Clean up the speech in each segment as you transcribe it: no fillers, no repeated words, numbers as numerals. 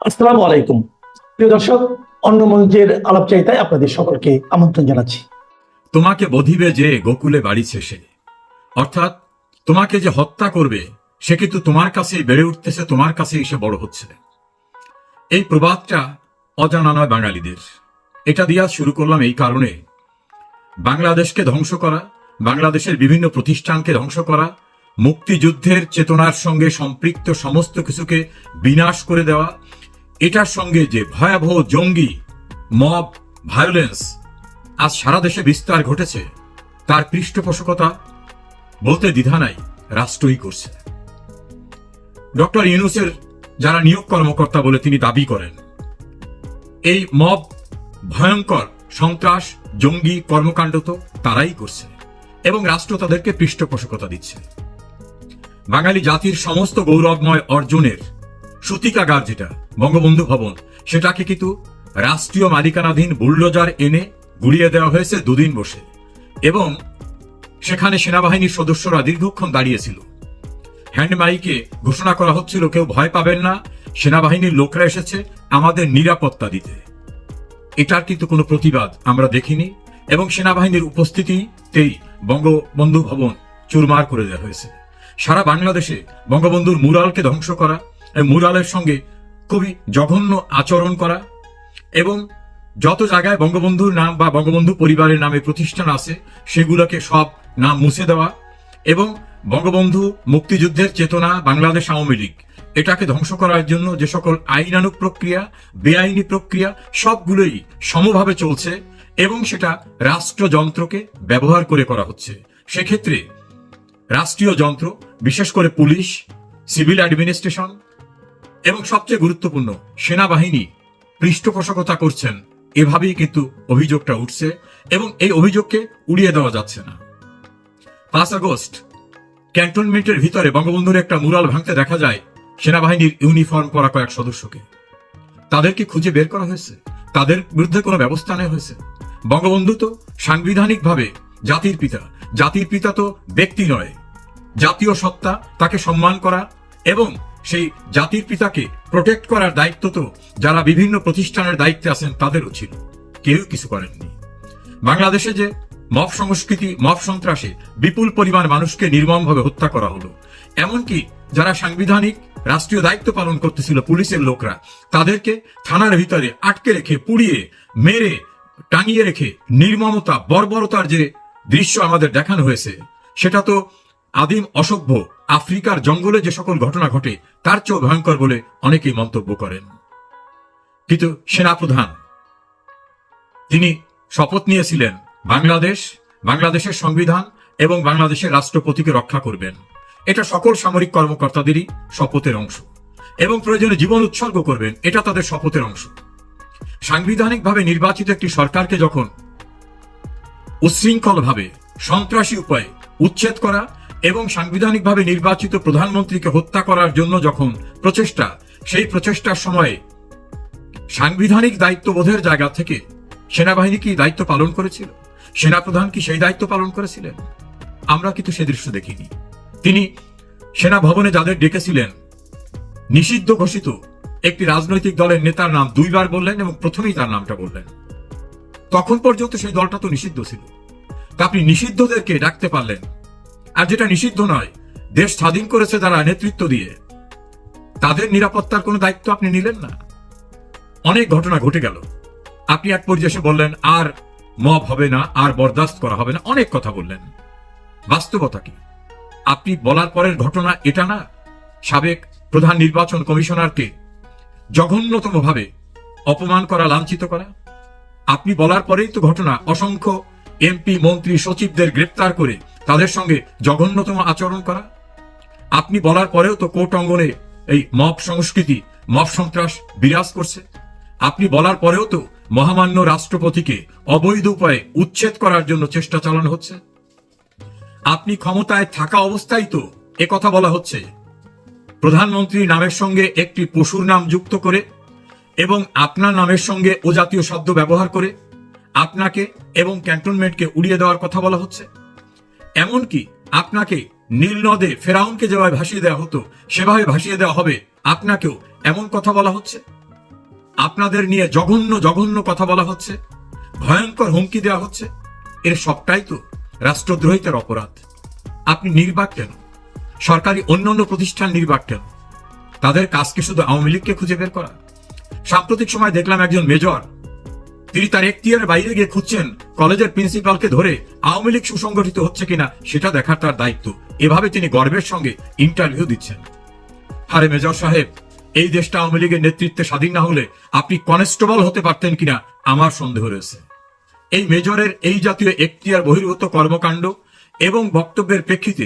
আসসালামু আলাইকুম। প্রিয় দর্শক, অন্য মঞ্চের আলাপচারিতায় আপনাদের সকলকে আমন্ত্রণ জানাচ্ছি। তোমাকে বধিবে যে গোকুলে বাড়িছে সে, অর্থাৎ তোমাকে যে হত্যা করবে সে কিন্তু তোমার কাছেই বেড়ে উঠতেছে, তোমার কাছেই এসে বড় হচ্ছে। এই প্রবাদটা অজানা নয় বাঙালিদের। এটা দিয়ে আজ শুরু করলাম এই কারণে, বাংলাদেশকে ধ্বংস করা, বাংলাদেশের বিভিন্ন প্রতিষ্ঠানকে ধ্বংস করা, মুক্তিযুদ্ধের চেতনার সঙ্গে সম্পৃক্ত সমস্ত কিছুকে বিনাশ করে দেওয়া, এটার সঙ্গে যে ভয়াবহ জঙ্গি মব ভায়োলেন্স আজ সারা দেশে বিস্তার ঘটেছে, তার পৃষ্ঠপোষকতা বলতে দ্বিধা নাই, রাষ্ট্রই করছে। ডক্টর ইউনূসের যারা নিয়োগ কর্মকর্তা বলে তিনি দাবি করেন, এই মব ভয়ঙ্কর সন্ত্রাস জঙ্গি কর্মকাণ্ড তো তারাই করছে এবং রাষ্ট্র তাদেরকে পৃষ্ঠপোষকতা দিচ্ছে। বাঙালি জাতির সমস্ত গৌরবময় অর্জনের সূতিকাগার যেটা বঙ্গবন্ধু ভবন, সেটাকে কিন্তু রাষ্ট্রীয় মালিকানাধীন বুলডোজার এনে গুড়িয়ে দেওয়া হয়েছে দুদিন বসে, এবং সেখানে সেনাবাহিনীর সদস্যরা দীর্ঘক্ষণ দাঁড়িয়েছিল। হ্যান্ড মাইকে ঘোষণা করা হচ্ছিল, কেউ ভয় পাবেন না, সেনাবাহিনীর লোকরা এসেছে আমাদের নিরাপত্তা দিতে। এটার কিন্তু কোনো প্রতিবাদ আমরা দেখিনি, এবং সেনাবাহিনীর উপস্থিতিতেই বঙ্গবন্ধু ভবন চুরমার করে দেওয়া হয়েছে। সারা বাংলাদেশে বঙ্গবন্ধুর মুরালকে ধ্বংস করা, মুরালের সঙ্গে খুবই জঘন্য আচরণ করা, এবং যত জায়গায় বঙ্গবন্ধুর নাম বা বঙ্গবন্ধু পরিবারের নামে প্রতিষ্ঠান আছে সেগুলোকে সব নাম মুছে দেওয়া, এবং বঙ্গবন্ধু মুক্তিযুদ্ধের চেতনা বাংলাদেশ আওয়ামী লীগ এটাকে ধ্বংস করার জন্য যে সকল আইনানুগ প্রক্রিয়া বেআইনি প্রক্রিয়া সবগুলোই সমভাবে চলছে, এবং সেটা রাষ্ট্রযন্ত্রকে ব্যবহার করে করা হচ্ছে। সেক্ষেত্রে রাষ্ট্রীয় যন্ত্র, বিশেষ করে পুলিশ, সিভিল অ্যাডমিনিস্ট্রেশন এবং সবচেয়ে গুরুত্বপূর্ণ সেনাবাহিনী পৃষ্ঠপোষকতা করছেন, এভাবেই কিন্তু অভিযোগটা উঠছে, এবং এই অভিযোগকে উড়িয়ে দেওয়া যাচ্ছে না। 5 আগস্ট ক্যান্টনমেন্টের ভিতরে বঙ্গবন্ধুর একটা মুরাল ভাঙতে দেখা যায় সেনাবাহিনীর ইউনিফর্ম পরা কয়েক সদস্যকে। তাদেরকে খুঁজে বের করা হয়েছে, তাদের বিরুদ্ধে কোনো ব্যবস্থা নেওয়া হয়েছে? বঙ্গবন্ধু তো সাংবিধানিকভাবে জাতির পিতা, জাতির পিতা তো ব্যক্তি নয়, জাতীয় সত্তা, তাকে সম্মান করা এবং সেই জাতির পিতাকে প্রোটেক্ট করার দায়িত্ব তো যারা বিভিন্ন প্রতিষ্ঠানের দায়িত্বে আছেন তাদেরও ছিল, কেউ কিছু করেননি। বাংলাদেশে যে মব সংস্কৃতি, মব সন্ত্রাসে বিপুল পরিমাণ মানুষকে নির্মমভাবে হত্যা করা হলো, এমনকি যারা সাংবিধানিক রাষ্ট্রীয় দায়িত্ব পালন করতেছিল পুলিশের লোকরা, তাদেরকে থানার ভিতরে আটকে রেখে পুড়িয়ে মেরে টাঙিয়ে রেখে নির্মমতা বর্বরতার যে দৃশ্য আমাদের দেখানো হয়েছে, সেটা তো আদিম অসভ্য আফ্রিকার জঙ্গলে যে সকল ঘটনা ঘটে তার চেয়েও ভয়ঙ্কর বলে অনেকেই মন্তব্য করেন। কিন্তু সেনাপ্রধান তিনি শপথ নিয়েছিলেন বাংলাদেশের সংবিধান এবং বাংলাদেশের রাষ্ট্রপতিকে রক্ষা করবেন। এটা সকল সামরিক কর্মকর্তাদেরই শপথের অংশ, এবং প্রয়োজনে জীবন উৎসর্গ করবেন, এটা তাদের শপথের অংশ। সাংবিধানিকভাবে নির্বাচিত একটি সরকারকে যখন উচ্ছৃঙ্খলভাবে সন্ত্রাসী উপায়ে উচ্ছেদ করা এবং সাংবিধানিকভাবে নির্বাচিত প্রধানমন্ত্রীকে হত্যা করার জন্য যখন প্রচেষ্টা, সেই প্রচেষ্টার সময়ে সাংবিধানিক দায়িত্ববোধের জায়গা থেকে সেনাবাহিনী কি দায়িত্ব পালন করেছিল? সেনাপ্রধান কি সেই দায়িত্ব পালন করেছিলেন? আমরা কিন্তু সে দৃশ্য দেখিনি। তিনি সেনা ভবনে যাদের ডেকেছিলেন, নিষিদ্ধ ঘোষিত একটি রাজনৈতিক দলের নেতার নাম 2 বার বললেন এবং প্রথমেই তার নামটা বললেন। তখন পর্যন্ত সেই দলটা তো নিষিদ্ধ ছিল, তা আপনি নিষিদ্ধদেরকে ডাকতে পারলেন। আর যেটা নিষিদ্ধ নয়, দেশ স্বাধীন করেছে যারা নেতৃত্ব দিয়ে, তাদের নিরাপত্তার কোনো দায়িত্ব আপনি নিলেন না। অনেক ঘটনা ঘটে গেল, আপনি এক পর্যায়ে বললেন আর মব হবে না, আর বরদাস্ত করা হবে না, অনেক কথা বললেন। বাস্তবতা কি? আপনি বলার পরের ঘটনা এটা না? সাবেক প্রধান নির্বাচন কমিশনারকে জঘন্যতম ভাবে অপমান করা, লাঞ্ছিত করা। আপনি বলার পরেই তো ঘটনা অসংখ্য এমপি, মন্ত্রী, সচিবদের গ্রেপ্তার করে তাদের সঙ্গে জঘন্যতম আচরণ করা। আপনি বলার পরেও তো কোর্ট অঙ্গনে এই মব সংস্কৃতি, মব সন্ত্রাস বিরাজ করছে। আপনি বলার পরেও তো মহামান্য রাষ্ট্রপতিকে অবৈধ উপায়ে উচ্ছেদ করার জন্য চেষ্টা চালানো হচ্ছে। আপনি ক্ষমতায় থাকা অবস্থায় তো কথা বলা হচ্ছে, প্রধানমন্ত্রীর নামের সঙ্গে একটি পশুর নাম যুক্ত করে এবং আপনার নামের সঙ্গে ও জাতীয় শব্দ ব্যবহার করে আপনাকে এবং ক্যান্টনমেন্টকে উড়িয়ে দেওয়ার কথা বলা হচ্ছে। এমনকি আপনাকে নীল নদে ফেরাউনকে যেভাবে ভাসিয়ে দেওয়া হতো সেভাবে ভাসিয়ে দেওয়া হবে আপনাকেও, এমন কথা বলা হচ্ছে। আপনাদের নিয়ে জঘন্য জঘন্য কথা বলা হচ্ছে, ভয়ঙ্কর হুমকি দেওয়া হচ্ছে, এর সবটাই তো রাষ্ট্রদ্রোহিতার অপরাধ। আপনি নির্বাক কেন? সরকারি অন্যান্য প্রতিষ্ঠান নির্বাক কেন? তাদের কাজ কি শুধু আওয়ামী লীগকে খুঁজে বের করা? সাম্প্রতিক সময় দেখলাম একজন মেজর, তিনি তার এখতিয়ারের বাইরে গিয়ে খুঁজছেন কলেজের প্রিন্সিপালকে ধরে আওয়ামী লীগ সুসংগঠিত হচ্ছে কিনা সেটা দেখার তার দায়িত্ব। এভাবে তিনি গর্বের সঙ্গে ইন্টারভিউ দিচ্ছেন। আরে মেজর সাহেব, এই দেশটা আওয়ামী লীগের নেতৃত্বে স্বাধীন না হলে আপনি কনস্টেবল হতে পারতেন কিনা আমার সন্দেহ রয়েছে। এই মেজরের এই জাতীয় এখতিয়ার বহির্ভূত কর্মকাণ্ড এবং বক্তব্যের প্রেক্ষিতে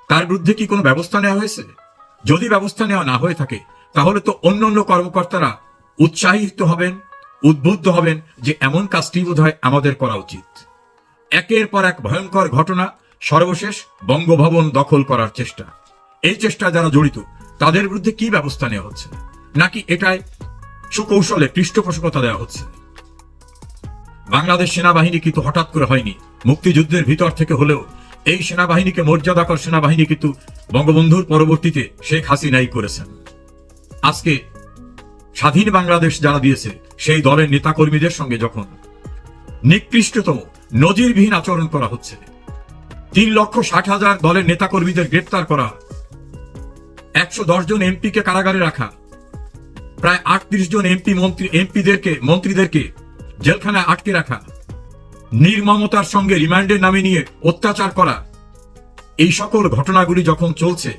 তার বিরুদ্ধে কি কোনো ব্যবস্থা নেওয়া হয়েছে? যদি ব্যবস্থা নেওয়া না হয়ে থাকে তাহলে তো অন্যান্য কর্মকর্তারা উৎসাহিত হবেন, উদ্বুদ্ধ হবেন যে এমন কাজটি বোধহয় আমাদের করা উচিত। একের পর এক ভয়ঙ্কর ঘটনা, সর্বশেষ বঙ্গভবন দখল করার চেষ্টা। এই চেষ্টা যারা জড়িত তাদের বিরুদ্ধে কি ব্যবস্থা নেওয়া হচ্ছে, নাকি এটাই সুকৌশলে পৃষ্ঠপোষকতা দেওয়া হচ্ছে? বাংলাদেশ সেনাবাহিনী কিন্তু হঠাৎ করে হয়নি, মুক্তিযুদ্ধের ভিতর থেকে হলেও এই সেনাবাহিনীকে মর্যাদাকর সেনাবাহিনী কিন্তু বঙ্গবন্ধুর পরবর্তীতে শেখ হাসিনাই করেছেন। আজকে স্বাধীন বাংলাদেশ যারা দিয়েছে সেই দলের নেতাকর্মীদের সঙ্গে যখন নিকৃষ্টতম নজিরবিহীন আচরণ করা হচ্ছে, 3,60,000 দলের নেতাকর্মীদের গ্রেপ্তার করা, 110 জন এমপিকে কারাগারে রাখা, প্রায় 38 জন মন্ত্রীদেরকে জেলখানায় আটকে রাখা, নির্মমতার সঙ্গে রিমান্ডে নামে নিয়ে অত্যাচার করা, এই সকল ঘটনাগুলি যখন চলছে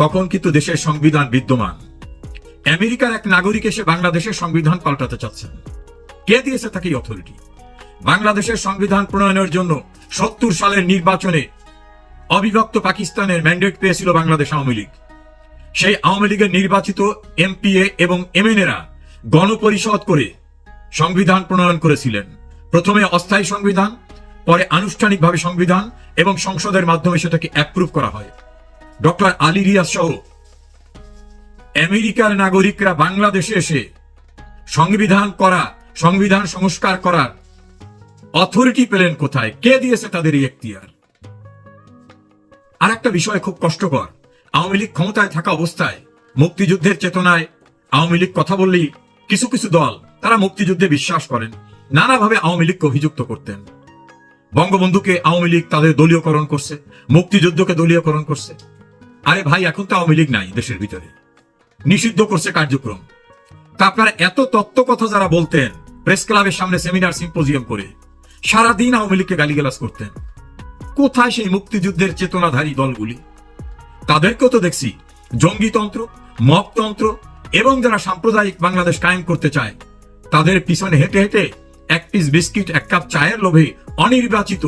তখন কিন্তু দেশের সংবিধান বিদ্যমান। আমেরিকার এক নাগরিক এসে বাংলাদেশের সংবিধান পাল্টাতে চাচ্ছেন। কে দিয়েছে তাকে এই অথরিটি? বাংলাদেশের সংবিধান প্রণয়নের জন্য 70 সালের নির্বাচনে অবিভক্ত পাকিস্তানের ম্যান্ডেট পেয়েছিল বাংলাদেশ আওয়ামী লীগ। সেই আওয়ামী লীগের নির্বাচিত এমপিএ এবং এমএনএরা গণপরিষদ করে সংবিধান প্রণয়ন করেছিলেন। প্রথমে অস্থায়ী সংবিধান, পরে আনুষ্ঠানিকভাবে সংবিধান এবং সংসদের মাধ্যমে সেটাকে অ্যাপ্রুভ করা হয়। ডক্টর আলী রিয়াজ সহ আমেরিকার নাগরিকরা বাংলাদেশে এসে সংবিধান সংস্কার করার অথরিটি পেলেন কোথায়? কে দিয়েছে তাদের এই এখতিয়ার? আর একটা বিষয় খুব কষ্টকর, আওয়ামী লীগ ক্ষমতায় থাকা অবস্থায় মুক্তিযুদ্ধের চেতনায় আওয়ামী লীগ কথা বললেই কিছু কিছু দল তারা মুক্তিযুদ্ধে বিশ্বাস করেন, নানাভাবে আওয়ামী লীগকে অভিযুক্ত করতেন। বঙ্গবন্ধুকে আওয়ামী লীগ তাদের দলীয়করণ করছে, মুক্তিযুদ্ধকে দলীয়করণ করছে। আরে ভাই, এখন তো আওয়ামী লীগ নাই দেশের ভিতরে, নিষিদ্ধ করছে কার্যক্রম। তা আপনারা এত তত্ত্ব কথা যারা বলতেন প্রেস ক্লাবের সামনে সেমিনার সিম্পোজিয়াম করে সারাদিন আওয়ামী লীগকে গালিগালাজ করতেন, কোথায় সেই মুক্তিযুদ্ধের চেতনাধারী দলগুলি? তাদেরকেও তো দেখছি জঙ্গিতন্ত্র, মবতন্ত্র এবং যারা সাম্প্রদায়িক বাংলাদেশ কায়েম করতে চায় তাদের পিছনে হেঁটে হেঁটে এক পিস বিস্কিট, এক কাপ চায়ের লোভে অনির্বাচিত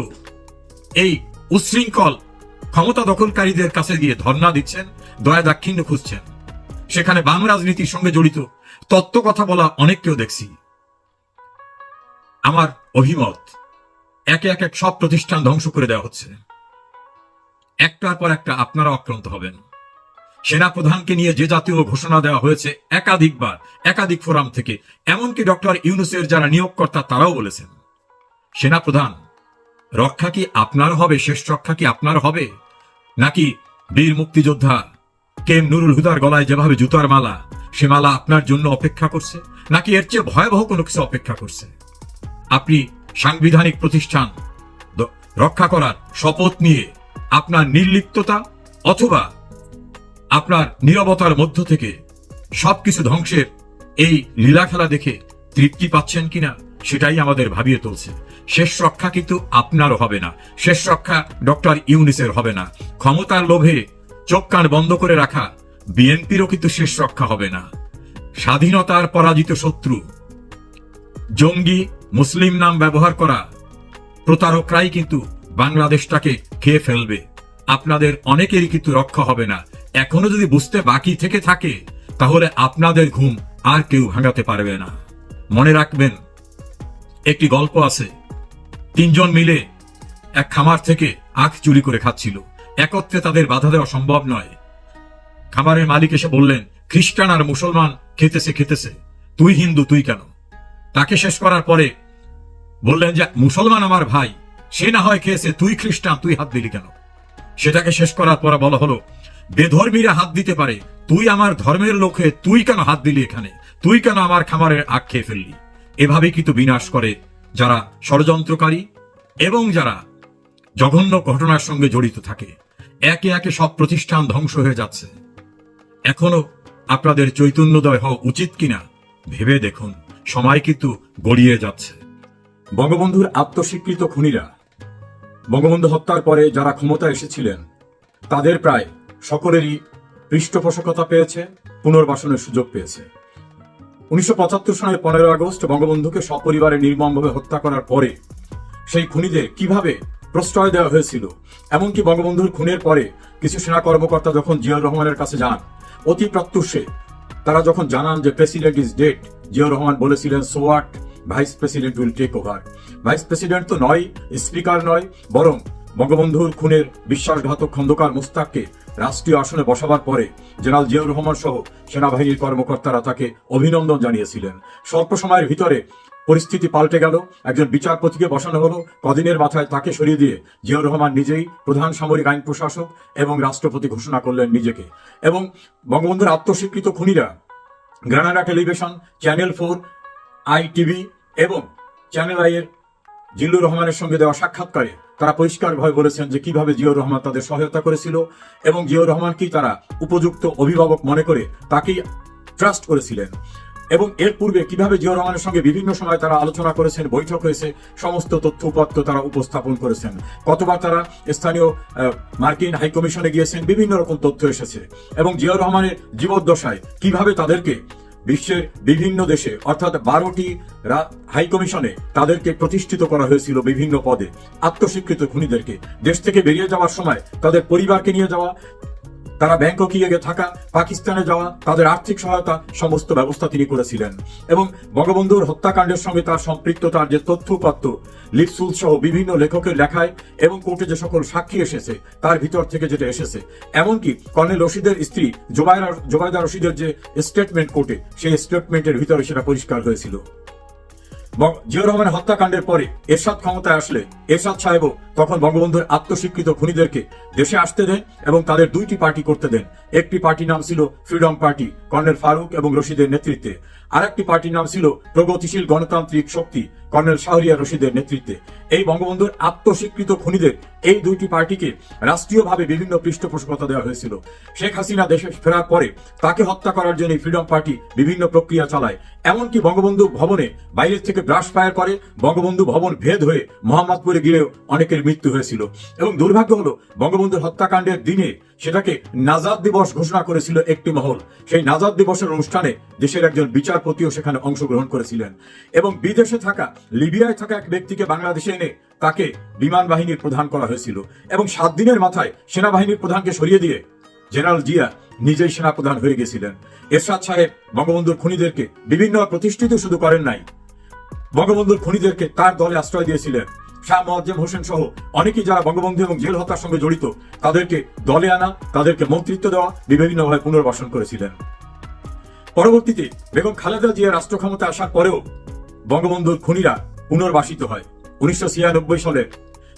এই উচ্ছৃঙ্খল ক্ষমতা দখলকারীদের কাছে গিয়ে ধর্ণা দিচ্ছেন, দয়া দাক্ষিণ্য খুঁজছেন। সেখানে বাম রাজনীতির সঙ্গে জড়িত তত্ত্ব কথা বলা অনেককেও দেখছি। আমার অভিমত, একে একে সব প্রতিষ্ঠান ধ্বংস করে দেওয়া হচ্ছে, একটার পর একটা আপনারা আক্রান্ত হবেন। সেনাপ্রধানকে নিয়ে যে জাতীয় ঘোষণা দেওয়া হয়েছে একাধিকবার, একাধিক ফোরাম থেকে, এমনকি ডক্টর ইউনূসের যারা নিয়োগকর্তা তারাও বলেছেন, সেনাপ্রধান রক্ষা কি আপনার হবে? শেষ রক্ষা কি আপনার হবে? নাকি বীর মুক্তিযোদ্ধা কেম নুরুল হুদার গলায় যেভাবে জুতার মালা, সে মালা আপনার জন্য অপেক্ষা করছে? নাকি এর চেয়ে ভয়াবহ কোনো কিছু অপেক্ষা করছে? আপনি সাংবিধানিক প্রতিষ্ঠান রক্ষা করার শপথ নিয়ে আপনার নির্লিপ্ততা অথবা আপনার নীরবতার মধ্য থেকে সবকিছু ধ্বংসের এই লীলা খেলা দেখে তৃপ্তি পাচ্ছেন কিনা সেটাই আমাদের ভাবিয়ে তুলছে। শেষ রক্ষা কিন্তু আপনারও হবে না, শেষ রক্ষা ডক্টর ইউনূসের হবে না। ক্ষমতার লোভে চোখ কান বন্ধ করে রাখা বিএনপিরও কিন্তু শেষ রক্ষা হবে না। স্বাধীনতার পরাজিত শত্রু জঙ্গি, মুসলিম নাম ব্যবহার করা প্রতারকরাই কিন্তু বাংলাদেশটাকে খেয়ে ফেলবে। আপনাদের অনেকেরই কিন্তু রক্ষা হবে না। এখনো যদি বুঝতে বাকি থেকে থাকে তাহলে আপনাদের ঘুম আর কেউ ভাঙাতে পারবে না। মনে রাখবেন, একটি গল্প আছে, 3 জন মিলে এক খামার থেকে আখ চুরি করে খাচ্ছিল। একত্রে তাদের বাধা দেওয়া সম্ভব নয়। খামারের মালিক এসে বললেন, খ্রিস্টান আর মুসলমান খেতেছে, তুই হিন্দু, তুই কেন? তাকে শেষ করার পরে বললেন যে মুসলমান আমার ভাই, সে না হয় খেয়েছে, তুই খ্রিস্টান, তুই হাত দিলি কেন? সেটাকে শেষ করার পরে বলা হলো, বেধর্মীরা হাত দিতে পারে, তুই আমার ধর্মের লোক হয়ে তুই কেন হাত দিলি এখানে? তুই কেন আমার খামারের আখ খেয়ে ফেললি? এভাবে কিন্তু বিনাশ করে যারা ষড়যন্ত্রকারী এবং যারা জঘন্য ঘটনার সঙ্গে জড়িত থাকে। একে একে সব প্রতিষ্ঠান ধ্বংস হয়ে যাচ্ছে। এখনো আপনাদের চৈতন্যোদয় হওয়া উচিত কিনা ভেবে দেখুন, সময় কিন্তু গড়িয়ে যাচ্ছে। বঙ্গবন্ধুর আত্মস্বীকৃত খুনিরা বঙ্গবন্ধু হত্যার পরে যারা ক্ষমতা এসেছিলেন তাদের প্রায় সকলেরই পৃষ্ঠপোষকতা পেয়েছে, পুনর্বাসনের সুযোগ পেয়েছে। 1975 সালের 15 আগস্ট বঙ্গবন্ধুকে সপরিবারে নির্মমভাবে হত্যা করার পরে সেই খুনিদের কিভাবে প্রশ্রয় দেওয়া হয়েছিল, এমনকি বঙ্গবন্ধুর খুনের পরে কিছু সেনা কর্মকর্তা যখন জিয়াউর রহমানের কাছে যান অতি প্রত্যুষে, তারা যখন জানান যে president is dead, Ziaur Rahman বলেছিলেন so what, vice president will take over. Vice president তো নয়, স্পিকার নয়, বরং বঙ্গবন্ধুর খুনের বিশ্বাসঘাতক খন্দকার মোস্তাককে রাষ্ট্রীয় আসনে বসাবার পরে জেনারেল জিয়াউর রহমান সহ সেনাবাহিনীর কর্মকর্তারা তাকে অভিনন্দন জানিয়েছিলেন। স্বল্প সময়ের ভিতরে পরিস্থিতি পাল্টে গেল, একজন বিচারপতিকে বসানো হলো, কদিনের মাথায় তাকে সরিয়ে দিয়ে জিয়াউর রহমান নিজেই প্রধান সামরিক আইন প্রশাসক এবং রাষ্ট্রপতি ঘোষণা করলেন নিজেকে। এবং বঙ্গবন্ধুর আত্মস্বীকৃত খুনিরা গ্রানাডা টেলিভিশন, চ্যানেল 4, ITV এবং চ্যানেল আই এর জিল্লুর রহমানের সঙ্গে দেওয়া সাক্ষাৎকারে তারা পরিষ্কারভাবে বলেছেন যে কিভাবে জিয়াউর রহমান তাদের সহায়তা করেছিল এবং জিয়াউর রহমানকেই তারা উপযুক্ত অভিভাবক মনে করে তাকেই ট্রাস্ট করেছিলেন। এবং এর পূর্বে কিভাবে জিয়াউর রহমানের সঙ্গে বিভিন্ন সময় তারা আলোচনা করেছেন, বৈঠক হয়েছে, সমস্ত তথ্য উপাত্ত তারা উপস্থাপন করেছেন। কতবার তারা স্থানীয় মার্কিন হাইকমিশনে গিয়েছেন, বিভিন্ন রকম তথ্য এসেছে। এবং জিয়াউর রহমানের জীবদ্দশায় কিভাবে তাদেরকে বিশ্বের বিভিন্ন দেশে অর্থাৎ 12টি হাইকমিশনে তাদেরকে প্রতিষ্ঠিত করা হয়েছিল বিভিন্ন পদে। আত্মস্বীকৃত খুনিদেরকে দেশ থেকে বেরিয়ে যাওয়ার সময় তাদের পরিবারকে নিয়ে যাওয়া, তারা ব্যাংককে গিয়ে থাকা, পাকিস্তানে যাওয়া, তাদের আর্থিক সহায়তা, সমস্ত ব্যবস্থা তিনি করেছিলেন। এবং বঙ্গবন্ধুর হত্যাকাণ্ডের সঙ্গে তার সম্পৃক্ততার যে তথ্যপাত্র, লিপসুল সহ বিভিন্ন লেখকের লেখায় এবং কোর্টে যে সকল সাক্ষী এসেছে তার ভিতর থেকে যেটা এসেছে, এমনকি কর্নেল রশিদের স্ত্রী জোবায়দা রশিদের যে স্টেটমেন্ট কোর্টে, সেই স্টেটমেন্টের ভিতরে সেটা পরিষ্কার হয়েছিল। জিয়াউর রহমানের হত্যাকাণ্ডের পরে এরশাদ ক্ষমতায় আসলে এরশাদ সাহেবও তখন বঙ্গবন্ধুর আত্মস্বীকৃত খুনিদেরকে দেশে আসতে দেন এবং তাদের 2টি পার্টি করতে দেন। একটি পার্টির নাম ছিল ফ্রিডম পার্টি, কর্নেল ফারুক এবং রশিদের নেতৃত্বে। আরেকটি পার্টির নাম ছিল প্রগতিশীল গণতান্ত্রিক শক্তি, কর্নেল শাহরিয়ার রশিদের নেতৃত্বে। এই বঙ্গবন্ধুর আত্মস্বীকৃত খুনিদের এই 2টি পার্টিকে রাষ্ট্রীয়ভাবে বিভিন্ন পৃষ্ঠপোষকতা দেওয়া হয়েছিল। শেখ হাসিনা দেশে ফেরার পরে তাকে হত্যা করার জন্য ফ্রিডম পার্টি বিভিন্ন প্রক্রিয়া চালায়। এমনকি বঙ্গবন্ধু ভবনে বাইরের থেকে ব্রাশ ফায়ার করে বঙ্গবন্ধু ভবন ভেদ হয়ে মোহাম্মদপুরে গিয়েও অনেকের মৃত্যু হয়েছিল। এবং দুর্ভাগ্য হলো বঙ্গবন্ধুর হত্যাকাণ্ডের দিনে সেটাকে নাজাত দিবস ঘোষণা করেছিল একটি মহল। সেই নাজাত দিবসের অনুষ্ঠানে দেশের একজন বিচারপতিও সেখানে অংশগ্রহণ করেছিলেন। এবং বিদেশে থাকা, লিবিয়ায় থাকা এক ব্যক্তিকে বাংলাদেশে এনে তাকে বিমান বাহিনীর প্রধান করা হয়েছিল। এবং 7 দিনের মাথায় সেনাবাহিনীর প্রধানকে সরিয়ে দিয়ে জেনারেল জিয়া নিজেই সেনাপ্রধান হয়ে গেছিলেন। এরশাদ সাহেব বঙ্গবন্ধুর খুনিদেরকে বিভিন্ন প্রতিষ্ঠিত শুধু করেন নাই, বঙ্গবন্ধুর খুনিদেরকে তার দলে আশ্রয় দিয়েছিলেন। শাহ মোয়াজ্জেম হোসেন সহ অনেকেই যারা বঙ্গবন্ধু এবং জেল হত্যার সঙ্গে জড়িত তাদেরকে দলে আনা, তাদেরকে মন্ত্রিত্ব দেওয়া, বিভিন্নভাবে পুনর্বাসন করেছিলেন। পরবর্তীতে বেগম খালেদা জিয়া রাষ্ট্র ক্ষমতা আসার পরেও বঙ্গবন্ধুর খুনিরা পুনর্বাসিত হয়। 1996 সালের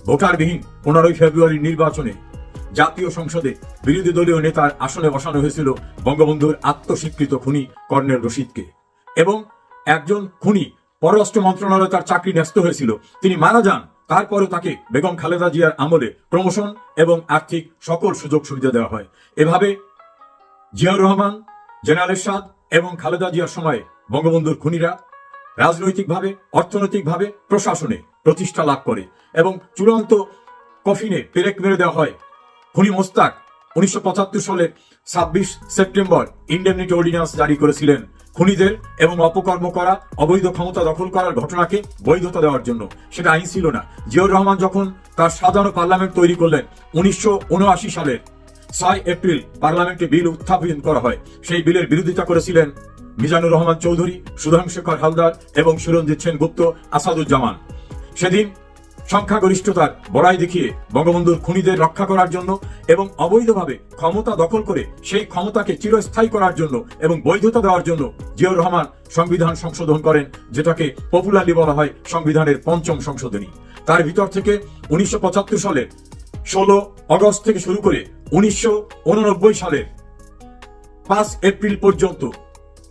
ভোটারবিহীন 15 ফেব্রুয়ারির নির্বাচনে জাতীয় সংসদে বিরোধী দলীয় নেতার আসনে বসানো হয়েছিল বঙ্গবন্ধুর আত্মস্বীকৃত খুনি কর্নেল রশিদকে। এবং একজন খুনি পররাষ্ট্র মন্ত্রণালয়ে তার চাকরি ন্যস্ত হয়েছিল, তিনি মারা যান। তারপরে তাকে বেগম খালেদা জিয়ার আমলে প্রমোশন এবং আর্থিক সকল সুযোগ সুবিধা দেওয়া হয়। এভাবে জিয়াউর রহমান, জেনারেল এরশাদ এবং খালেদা জিয়ার সময়ে বঙ্গবন্ধুর খুনিরা রাজনৈতিকভাবে, অর্থনৈতিকভাবে, প্রশাসনে প্রতিষ্ঠা লাভ করে এবং চূড়ান্ত কফিনে পেরেক মেরে দেওয়া হয়। খুনি মোস্তাক 1975 সালের 26 সেপ্টেম্বর ইন্ডেমনিটি অর্ডিন্যান্স জারি করেছিলেন খুনিদের এবং অপকর্ম করা, অবৈধ ক্ষমতা দখল করার ঘটনাকে বৈধতা দেওয়ার জন্য। সেটা আইন ছিল না। জিয়াউর রহমান যখন তার সাধারণ পার্লামেন্ট তৈরি করলেন 1979 সালের 6 এপ্রিল পার্লামেন্টে বিল উত্থাপন করা হয়। সেই বিলের বিরোধিতা করেছিলেন মিজানুর রহমান চৌধুরী, সুধাংশেখর হালদার এবং সুরঞ্জিত সেনগুপ্ত, আসাদুজ্জামান। সেদিন সংখ্যাগরিষ্ঠতার বড়াই দেখিয়ে বঙ্গবন্ধুর খুনিদের রক্ষা করার জন্য এবং অবৈধভাবে ক্ষমতা দখল করে সেই ক্ষমতাকে চিরস্থায়ী করার জন্য এবং বৈধতা দেওয়ার জন্য জিয়াউর রহমান সংবিধান সংশোধন করেন, যেটাকে পপুলারলি বলা হয় সংবিধানের 5ম সংশোধনী। তার ভিতর থেকে 1975 সালের 16 আগস্ট থেকে শুরু করে 1989 সালের 5 এপ্রিল পর্যন্ত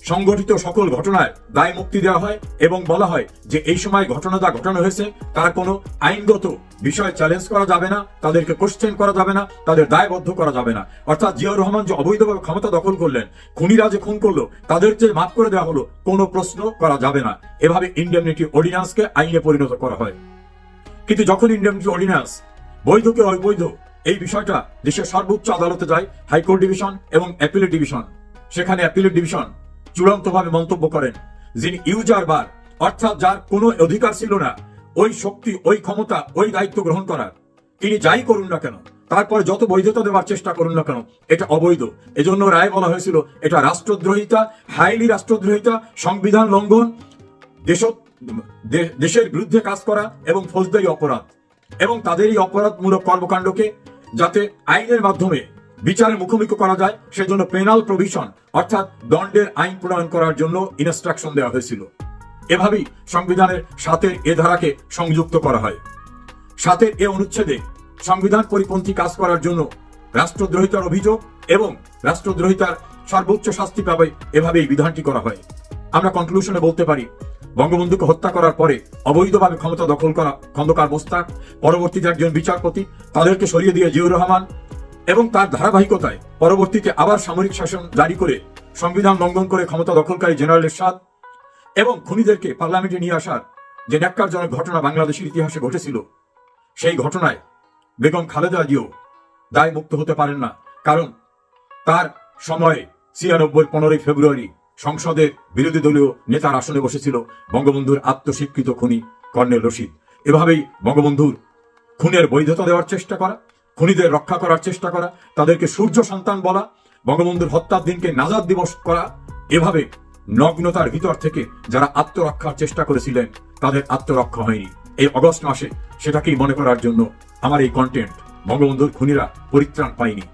সংগঠিত সকল ঘটনায় দায় মুক্তি দেওয়া হয় এবং বলা হয় যে এই সময় ঘটনাটা ঘটানো হয়েছে তার কোনো আইনগত বিষয় চ্যালেঞ্জ করা যাবে না, তাদেরকে কোশ্চেন করা যাবে না, তাদের দায়বদ্ধ করা যাবে না। অর্থাৎ জিয়াউর রহমান যে অবৈধভাবে ক্ষমতা দখল করলেন, খুনিরা যে খুন করলো, তাদের যে মাফ করে দেওয়া হলো, কোনো প্রশ্ন করা যাবে না। এভাবে ইন্ডেমনিটি অর্ডিন্যান্সকে আইনে পরিণত করা হয়। কিন্তু যখন ইন্ডেমনিটি অর্ডিন্যান্স বৈধ কি অবৈধ এই বিষয়টা দেশের সর্বোচ্চ আদালতে যায়, হাইকোর্ট ডিভিশন এবং অ্যাপিলেট ডিভিশন, সেখানে অ্যাপিলেট ডিভিশন চূড়ান্তভাবে মন্তব্য করেন যিনি ইউজার বার, অর্থাৎ যার কোনো অধিকার ছিল না ওই শক্তি, ওই ক্ষমতা, ওই দায়িত্ব গ্রহণ করার, তিনি যাই করুন না কেন, তারপরে যত বৈধতা দেওয়ার চেষ্টা করুন না কেন, এটা অবৈধ। এজন্য রায় বলা হয়েছিল এটা রাষ্ট্রদ্রোহিতা, হাইলি রাষ্ট্রদ্রোহিতা, সংবিধান লঙ্ঘন, দেশের বিরুদ্ধে কাজ করা এবং ফৌজদারি অপরাধ। এবং তাদের এই অপরাধমূলক কর্মকাণ্ডকে যাতে আইনের মাধ্যমে বিচারের মুখোমুখি করা যায় সেজন্য পেনাল প্রভিশন অর্থাৎ দণ্ডের আইন প্রণয়ন করার জন্য ইনস্ট্রাকশন দেওয়া হয়েছিল। এভাবেই সংবিধানের 7-এর এ ধারাকে সংযুক্ত করা হয়। 7-এর এ অনুচ্ছেদে সংবিধান পরিপন্থী কাজ করার জন্য রাষ্ট্রদ্রোহিতার অভিযোগ এবং রাষ্ট্রদ্রোহিতার সর্বোচ্চ শাস্তি পাবে, এভাবে এই বিধানটি করা হয়। আমরা কনক্লুশনে বলতে পারি বঙ্গবন্ধুকে হত্যা করার পরে অবৈধভাবে ক্ষমতা দখল করা খন্দকার মোস্তাক, পরবর্তীতে একজন বিচারপতি, তাদেরকে সরিয়ে দিয়ে জিয়াউর রহমান এবং তার ধারাবাহিকতায় পরবর্তীতে আবার সামরিক শাসন জারি করে সংবিধান লঙ্ঘন করে ক্ষমতা দখলকারী জেনারেল এরশাদ এবং খুনিদেরকে পার্লামেন্টে নিয়ে আসার যে ন্যাক্কারজনক ঘটনা বাংলাদেশের ইতিহাসে ঘটেছিল, সেই ঘটনায় বেগম খালেদা জিয়াও দায় মুক্ত হতে পারেন না। কারণ তার সময়ে 96 15ই ফেব্রুয়ারি সংসদের বিরোধী দলীয় নেতার আসনে বসেছিল বঙ্গবন্ধুর আত্মস্বীকৃত খুনি কর্নেল রশিদ। এভাবেই বঙ্গবন্ধুর খুনের বৈধতা দেওয়ার চেষ্টা করা, খুনিদের রক্ষা করার চেষ্টা করা, তাদেরকে সূর্য সন্তান বলা, বঙ্গবন্ধুর হত্যার দিনকে নাজাদ দিবস করা, এভাবে নগ্নতার ভিতর থেকে যারা আত্মরক্ষার চেষ্টা করেছিলেন তাদের আত্মরক্ষা হয়নি। এই অগস্ট মাসে সেটাকেই মনে করার জন্য আমার এই কন্টেন্ট, বঙ্গবন্ধুর খুনিরা পরিত্রাণ পায়নি।